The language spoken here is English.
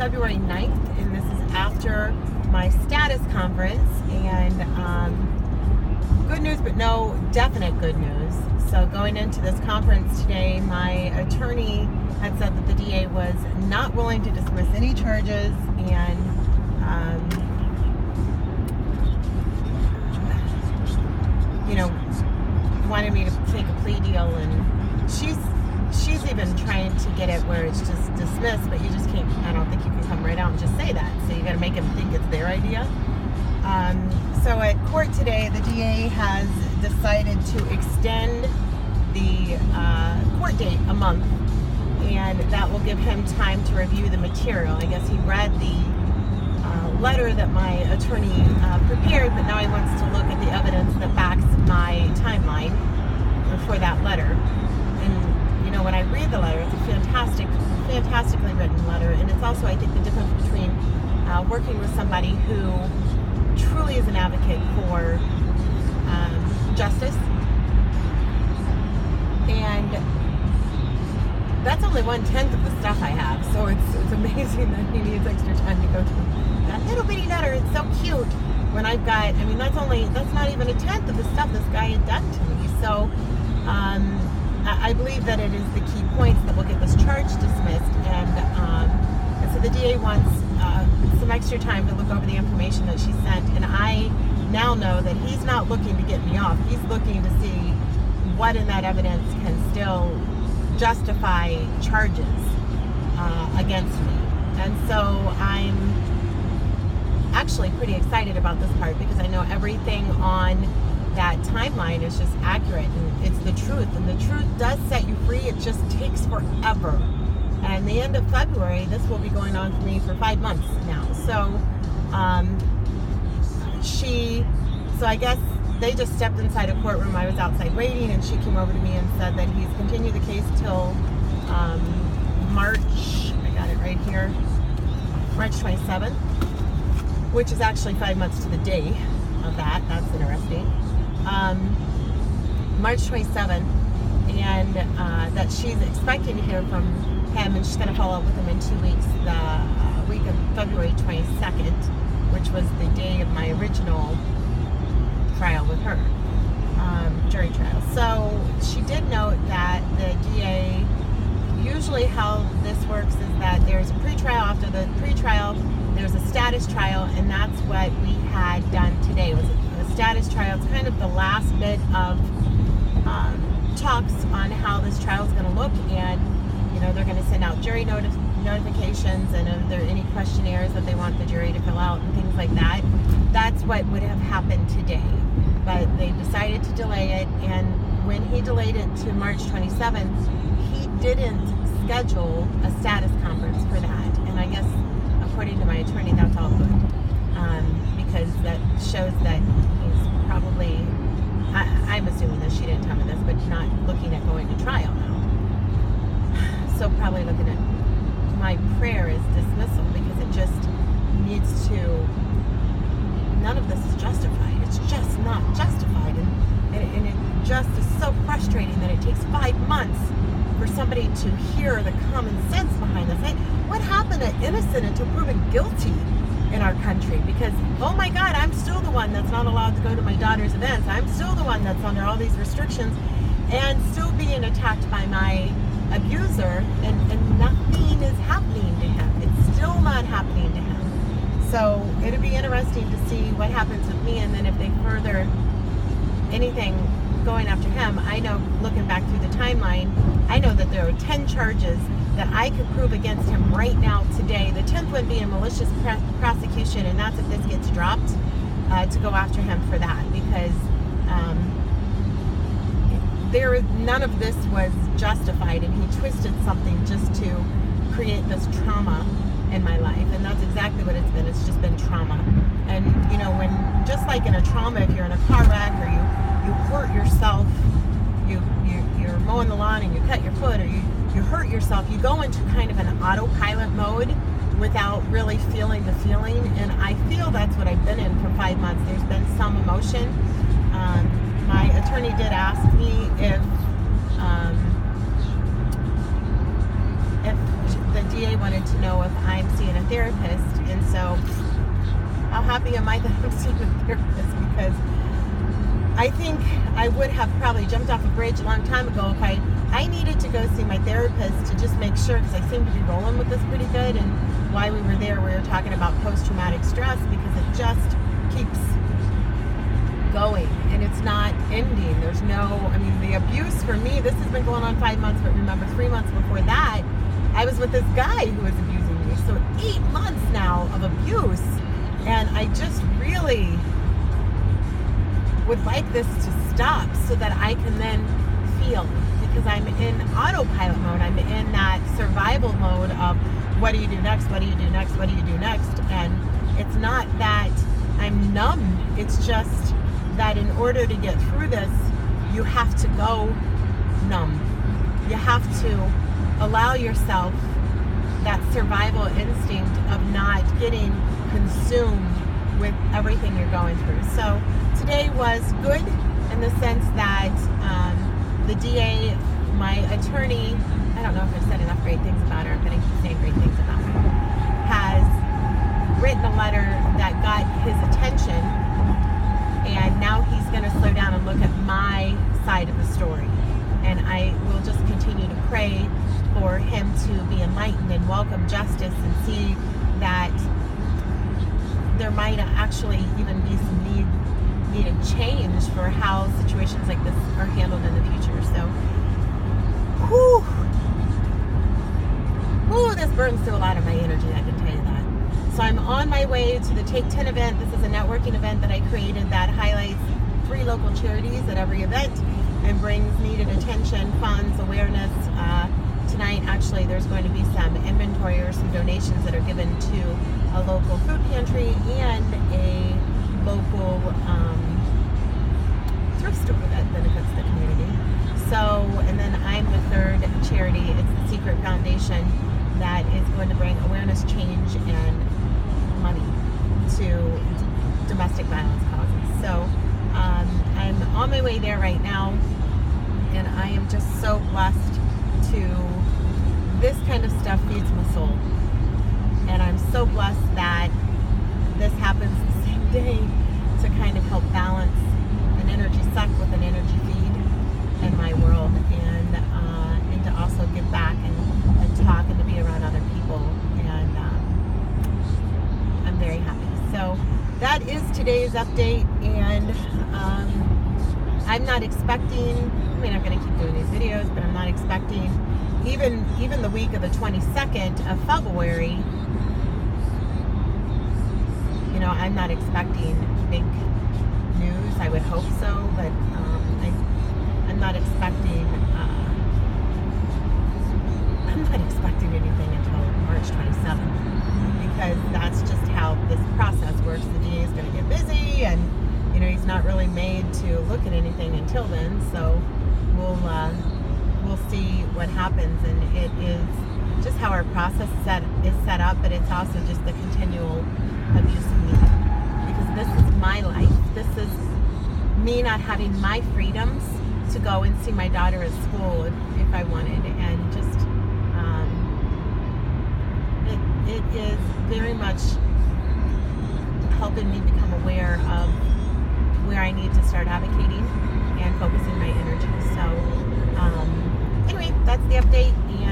February 9th, and this is after my status conference, and good news, but no definite good news. So going into this conference today, my attorney had said that the DA was not willing to dismiss any charges, and wanted me to take a plea deal, and she's even trying to get it where it's just dismissed, but you just can't, I don't think you can come right out and just say that, so you got to make them think it's their idea. So at court today, the DA has decided to extend the court date a month, and that will give him time to review the material. I guess he read the letter that my attorney prepared, but now he wants to look at the evidence that backs my timeline for that letter. And when I read the letter, it's a fantastically written letter, and it's also, I think, the difference between working with somebody who truly is an advocate for justice, and that's only 1/10 of the stuff I have, so it's amazing that he needs extra time to go through that little bitty letter. It's so cute when I've got, that's not even 1/10 of the stuff this guy had done to me. So I believe that it is the key points that will get this charge dismissed, and so the DA wants some extra time to look over the information that she sent, and I now know that he's not looking to get me off. He's looking to see what in that evidence can still justify charges against me. And so I'm actually pretty excited about this part, because I know everything on that timeline is just accurate, and it's the truth, and the truth does set you free. It just takes forever. And the end of February, this will be going on for me for 5 months now. So so I guess they just stepped inside a courtroom. I was outside waiting, and she came over to me and said that he's continued the case till March, I got it right here, March 27th, which is actually 5 months to the day of that. That's interesting. March 27th, and that she's expecting to hear from him, and she's going to follow up with him in 2 weeks, the week of February 22nd, which was the day of my original trial with her, jury trial. So she did note that the DA, usually how this works is that there's a pretrial. After the pretrial, there's a status trial, and that's what we had done today. It was a status trial. It's kind of the last bit of talks on how this trial is going to look, and they're going to send out jury notifications, and if there are any questionnaires that they want the jury to fill out and things like that. That's what would have happened today, but they decided to delay it, and when he delayed it to March 27th, he didn't schedule a status conference for that, and I guess according to my attorney, that's all good, because that shows that he's probably, I'm assuming that she didn't tell me this, but not looking at going to trial now. So probably looking at my prayer is dismissal, because it just needs to, none of this is justified. It's just not justified, and it just is so frustrating that it takes 5 months for somebody to hear the common sense behind this. What happened to innocent until proven guilty in our country? Because, oh my God, I'm still the one that's not allowed to go to my daughter's events. I'm still the one that's under all these restrictions and still being attacked by my abuser, and nothing is happening to him. It's still not happening to him. So it'll be interesting to see what happens with me, and then if they further anything going after him. I know, looking back through the timeline, I know that there are 10 charges that I could prove against him right now today. The 10th one being malicious prosecution, and that's if this gets dropped, to go after him for that, because none of this was justified, and he twisted something just to create this trauma in my life, and that's exactly what it's been. It's just been trauma. And when, just like in a trauma, if you're in a car wreck, or you hurt yourself, you're mowing the lawn and you cut your foot, or you hurt yourself, you go into kind of an autopilot mode without really feeling the feeling, and I feel that's what I've been in for 5 months. There's been some emotion. My attorney did ask me if the DA wanted to know if I'm seeing a therapist I'm seeing a therapist, because I think I would have probably jumped off a bridge a long time ago if I needed to go see my therapist to just make sure, because I seem to be rolling with this pretty good. And while we were there, we were talking about post-traumatic stress, because it just keeps going and it's not ending. There's no, I mean, the abuse for me, this has been going on 5 months, but remember 3 months before that, I was with this guy who was abusing me. So 8 months now of abuse. And I just really would like this to stop so that I can then feel, because I'm in autopilot mode. I'm in that survival mode of what do you do next? What do you do next? What do you do next? And it's not that I'm numb. It's just that in order to get through this, you have to go numb. You have to allow yourself that survival instinct of not getting consumed with everything you're going through. So today was good in the sense that the DA, my attorney, I don't know if I've said enough great things about her, I'm going to keep saying great things about her, has written a letter that got his attention, and now he's going to slow down and look at my side of the story. And I will just continue to pray for him to be enlightened and welcome justice, and see that there might actually even be some needed change for how situations like this are handled in the future. So, this burns through a lot of my energy, I can tell you that. So I'm on my way to the Take 10 event. This is a networking event that I created that highlights 3 local charities at every event and brings needed attention, funds, awareness. Tonight, actually, there's going to be some inventory or some donations that are given to a local food pantry and a local thrift store that benefits the community. So, and then I'm the 3rd charity. It's the CKRET Foundation that is going to bring awareness, change, and money to domestic violence causes. So, I'm on my way there right now, and I am just so blessed to, this kind of stuff feeds my soul. And I'm so blessed that this happens the same day to kind of help balance an energy suck with an energy feed in my world, and to also give back and talk and to be around other people. And I'm very happy. So that is today's update, and I'm not expecting, I mean, I'm going to keep doing these videos, but I'm not expecting, even the week of the 22nd of February, you know, I'm not expecting big news. I would hope so, but I'm not expecting anything until March 27th, because that's just how this process works. The DA is going to get busy, and you know, he's not really made to look at anything until then. So we'll see what happens, and it is just how our process is set up, but it's also just the continual abuse of me, because this is my life. This is me not having my freedoms to go and see my daughter at school if I wanted, and just it is very much helping me become aware of where I need to start advocating and focusing my energy. So anyway, that's the update, and